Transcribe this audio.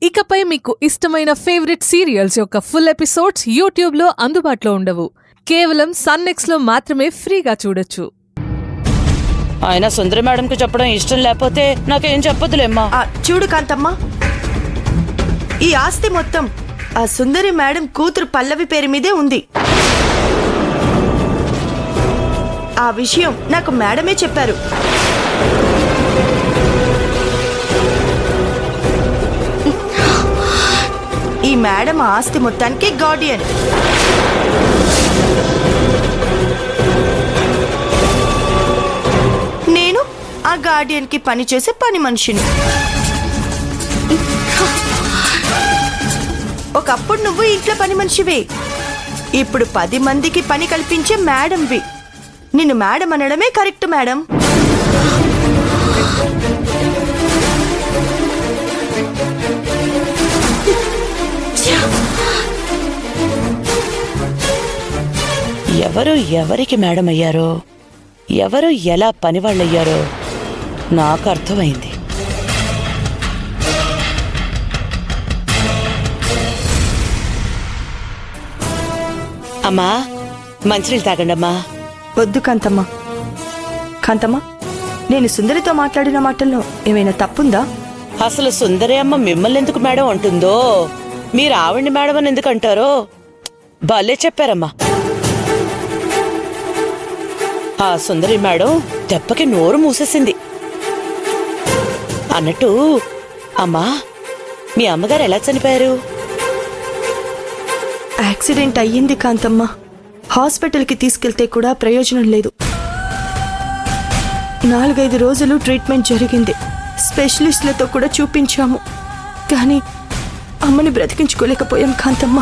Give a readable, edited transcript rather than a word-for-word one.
ఇకపై మీకు ఇష్టమైన ఫేవరెట్ సీరియల్స్ యొక్క ఫుల్ ఎపిసోడ్స్ యూట్యూబ్లో అందుబాటులో ఉండవు. కేవలం సన్నెక్స్లో మాత్రమే ఫ్రీగా చూడొచ్చు. ఆయన సుందరి మేడంకి చెప్పడం ఇష్టం లేకపోతే నాకేం చెప్పొద్దులేమ్మా. చూడు కాంతమ్మ, ఈ ఆస్తి మొత్తం ఆ సుందరి మేడం కూతురు పల్లవి పేరు మీదే ఉంది. ఆ విషయం నాకు మేడమే చెప్పారు. ఈ మేడం ఆస్తి మొత్తానికి గార్డియన్. నేను ఆ గార్డియన్ కి పని చేసే పని మనిషిని. ఒకప్పుడు నువ్వు ఇంట్లో పని మనిషివే, ఇప్పుడు 10 మందికి పని కల్పించే మేడంవి. నిన్ను మేడం అనడమే కరెక్ట్ మేడం. ఎవరు ఎవరికి మేడం అయ్యారో, ఎవరు ఎలా పనివాళ్ళయ్యారో నాకు అర్థమైంది. అమ్మా, మంచినీళ్ళు తాగండమ్మా. వద్దు కాంతమ్మ. కాంతమ్మ, నేను సుందరితో మాట్లాడిన మాటల్లో ఏమైనా తప్పుందా? అసలు సుందరి అమ్మ మిమ్మల్ని ఎందుకు మేడం అంటుందో, మీరు ఆవిడ్ని మేడం అని ఎందుకు అంటారో భలే చెప్పారమ్మా. ఆ సుందరి మేడం దెబ్బకి నోరు మూసేసింది. అన్నట్టు అమ్మా, మీ అమ్మగారు ఎలా చనిపోయారు? యాక్సిడెంట్ అయ్యింది కాంతమ్మ. హాస్పిటల్కి తీసుకెళ్తే కూడా ప్రయోజనం లేదు. 4-5 రోజులు ట్రీట్మెంట్ జరిగింది. స్పెషలిస్టులతో కూడా చూపించాము, కానీ అమ్మని బ్రతికించుకోలేకపోయాం కాంతమ్మ.